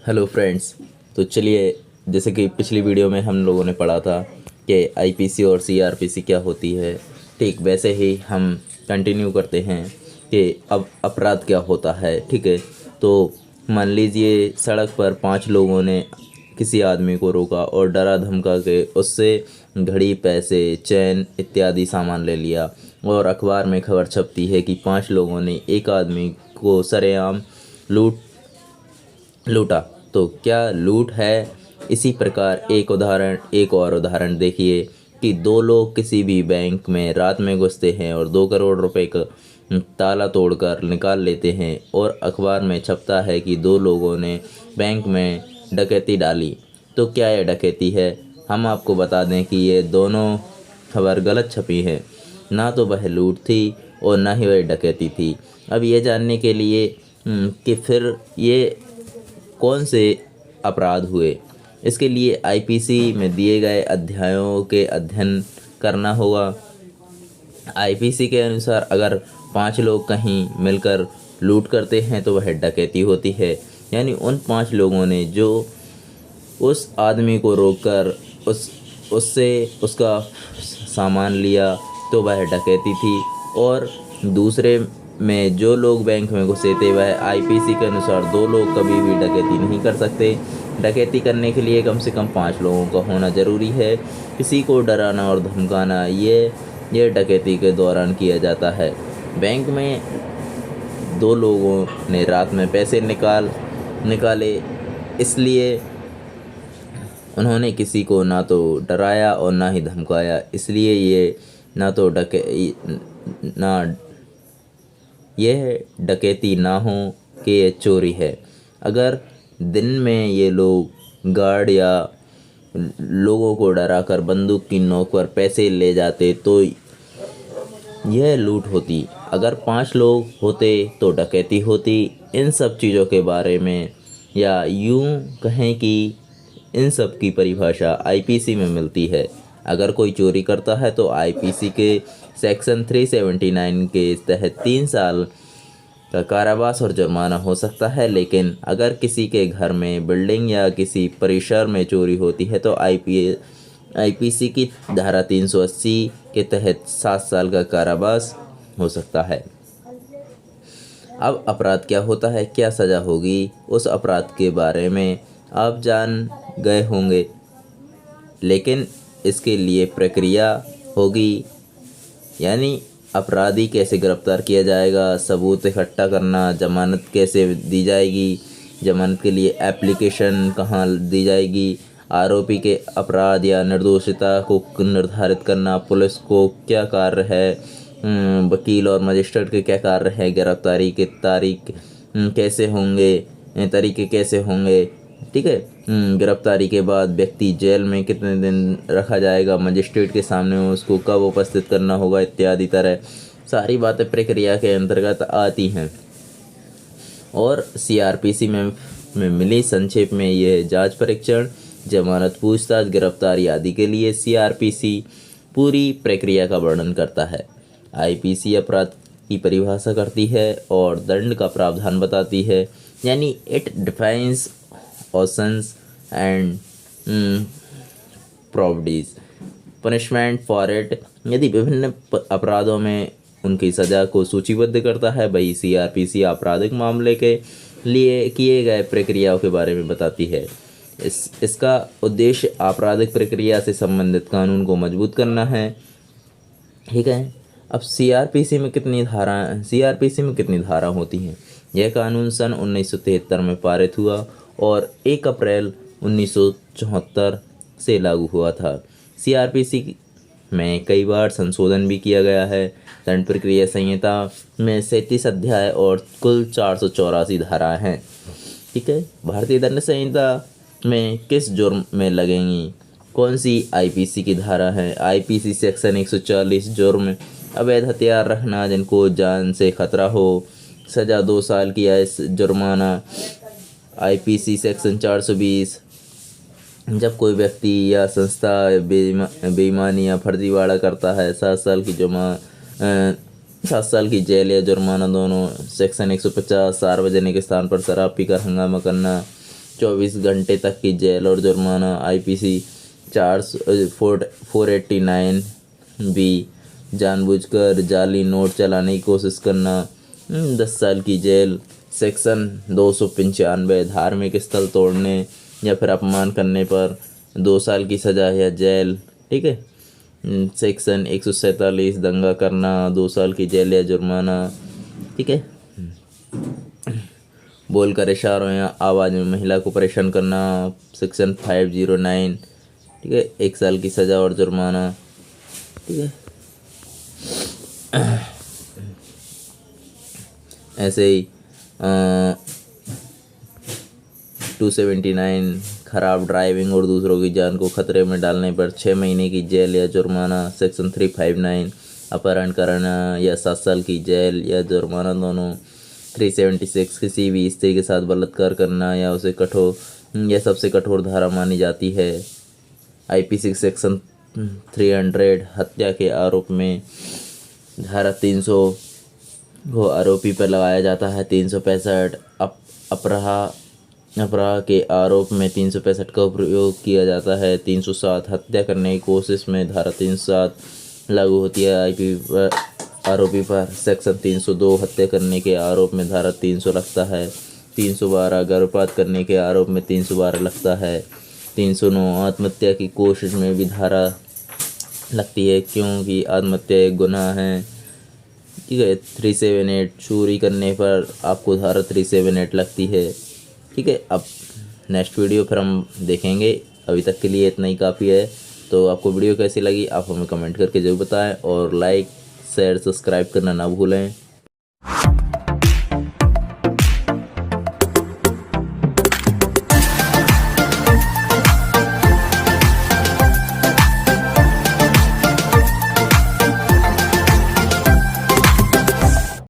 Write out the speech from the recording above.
Hello friends. तो चलिए, जैसे कि पिछली वीडियो में हम लोगों ने पढ़ा था कि आईपीसी और सीआरपीसी क्या होती है, ठीक वैसे ही हम कंटिन्यू करते हैं कि अब अपराध क्या होता है। ठीक है, तो मान लीजिए सड़क पर 5 लोगों ने किसी आदमी को रोका और डरा धमका के उससे घड़ी, पैसे, चैन इत्यादि सामान ले लिया और अखबार में खबर छपती है कि 5 लोगों ने एक आदमी को सरेआम लूटा। तो क्या लूट है? इसी प्रकार एक और उदाहरण देखिए कि 2 लोग किसी भी बैंक में रात में घुसते हैं और 2 करोड़ रुपए का ताला तोड़कर निकाल लेते हैं और अखबार में छपता है कि 2 लोगों ने बैंक में डकैती डाली। तो क्या यह डकैती है? हम आपको बता दें कि ये दोनों खबर गलत छपी है। ना तो वह लूट थी और ना ही वह डकैती थी। अब ये जानने के लिए कि फिर ये कौन से अपराध हुए, इसके लिए आईपीसी में दिए गए अध्यायों के अध्ययन करना होगा। आईपीसी के अनुसार अगर 5 लोग कहीं मिलकर लूट करते हैं तो वह डकैती होती है। यानी उन 5 लोगों ने जो उस आदमी को रोककर उससे उसका सामान लिया तो वह डकैती थी। और दूसरे में जो लोग बैंक में घुसे थे वह आईपीसी के अनुसार 2 लोग कभी भी डकैती नहीं कर सकते। डकैती करने के लिए कम से कम 5 लोगों का होना ज़रूरी है। किसी को डराना और धमकाना ये डकैती के दौरान किया जाता है। बैंक में 2 लोगों ने रात में पैसे निकाले, इसलिए उन्होंने किसी को ना तो डराया और ना ही धमकाया, इसलिए ये ना तो ना यह डकैती ना हो कि ये चोरी है। अगर दिन में ये लोग गार्ड या लोगों को डराकर बंदूक की नोक पर पैसे ले जाते तो यह लूट होती। अगर 5 लोग होते तो डकैती होती। इन सब चीज़ों के बारे में, या यूं कहें कि इन सब की परिभाषा आईपीसी में मिलती है। अगर कोई चोरी करता है तो आईपीसी के सेक्शन 379 के तहत 3 साल का कारावास और जुर्माना हो सकता है। लेकिन अगर किसी के घर में, बिल्डिंग या किसी परिसर में चोरी होती है तो आईपीसी की धारा 380 के तहत 7 साल का कारावास हो सकता है। अब अपराध क्या होता है, क्या सज़ा होगी, उस अपराध के बारे में आप जान गए होंगे, लेकिन इसके लिए प्रक्रिया होगी। यानी अपराधी कैसे गिरफ्तार किया जाएगा, सबूत इकट्ठा करना, जमानत कैसे दी जाएगी, जमानत के लिए एप्लीकेशन कहाँ दी जाएगी, आरोपी के अपराध या निर्दोषिता को निर्धारित करना, पुलिस को क्या कार्य है, वकील और मजिस्ट्रेट के क्या कार्य है, गिरफ्तारी के तारीख कैसे होंगे, तरीके कैसे होंगे। ठीक है, गिरफ्तारी के बाद व्यक्ति जेल में कितने दिन रखा जाएगा, मजिस्ट्रेट के सामने उसको कब उपस्थित करना होगा, इत्यादि तरह सारी बातें प्रक्रिया के अंतर्गत आती हैं। और सीआरपीसी में मिली संक्षेप में यह जांच, परीक्षण, जमानत, पूछताछ, गिरफ्तारी आदि के लिए सीआरपीसी पूरी प्रक्रिया का वर्णन करता है। आईपीसी अपराध की परिभाषा करती है और दंड का प्रावधान बताती है। यानी it defines offences and provides punishment for it. यदि विभिन्न अपराधों में उनकी सज़ा को सूचीबद्ध करता है। वही सीआरपीसी आपराधिक मामले के लिए किए गए प्रक्रियाओं के बारे में बताती है। इसका उद्देश्य आपराधिक प्रक्रिया से संबंधित कानून को मजबूत करना है। ठीक है, अब सीआरपीसी में कितनी धारा होती हैं? यह कानून सन 1973 में पारित हुआ और 1 अप्रैल 1974 से लागू हुआ था। सीआरपीसी में कई बार संशोधन भी किया गया है। दंड प्रक्रिया संहिता में 37 अध्याय और कुल 484 धाराएं हैं। ठीक है, भारतीय दंड संहिता में किस जुर्म में लगेंगी, कौन सी आईपीसी की धारा है? आईपीसी सेक्शन 140 जुर्म अवैध हथियार रखना जिनको जान से खतरा हो, सज़ा 2 साल की या जुर्माना। आईपीसी सेक्शन 420 जब कोई व्यक्ति या संस्था बेईमानी या फर्जीवाड़ा करता है 7 साल की जेल या जुर्माना दोनों। सेक्शन 150 सार्वजनिक स्थान पर शराब पीकर हंगामा करना। 24 घंटे तक की जेल और जुर्माना। IPC 489 बी जानबूझकर जाली नोट चलाने की कोशिश करना 10 साल की जेल। सेक्शन 295 धार्मिक स्थल तोड़ने या फिर अपमान करने पर 2 साल की सज़ा या जेल। ठीक है। सेक्शन 147 दंगा करना 2 साल की जेल या जुर्माना। ठीक है। बोलकर इशारों या आवाज़ में महिला को परेशान करना सेक्शन 509। ठीक है, 1 साल की सज़ा और जुर्माना। ठीक है। ऐसे ही 279 खराब ड्राइविंग और दूसरों की जान को खतरे में डालने पर 6 महीने की जेल या जुर्माना। सेक्शन 359 अपहरण करना या 7 साल की जेल या जुर्माना दोनों। 376 किसी भी स्त्री के साथ बलात्कार करना या उसे कठोर या सबसे कठोर धारा मानी जाती है। IPC सेक्शन 300 हत्या के आरोप में धारा 300 को आरोपी पर लगाया जाता है। 365 अपराध के आरोप में 365 का प्रयोग किया जाता है। 307 हत्या करने की कोशिश में धारा 307 लागू होती है आरोपी पर। सेक्शन 302 हत्या करने के आरोप में धारा 300 लगता है। 312 गर्भपात करने के आरोप में 312 लगता है। 309 आत्महत्या की कोशिश में भी धारा लगती है क्योंकि आत्महत्या एक गुनाह है। ठीक है। 378 चोरी करने पर आपको धारा 378 लगती है। ठीक है। अब नेक्स्ट वीडियो फिर हम देखेंगे। अभी तक के लिए इतना ही काफ़ी है। तो आपको वीडियो कैसी लगी आप हमें कमेंट करके ज़रूर बताएं और लाइक शेयर सब्सक्राइब करना ना भूलें।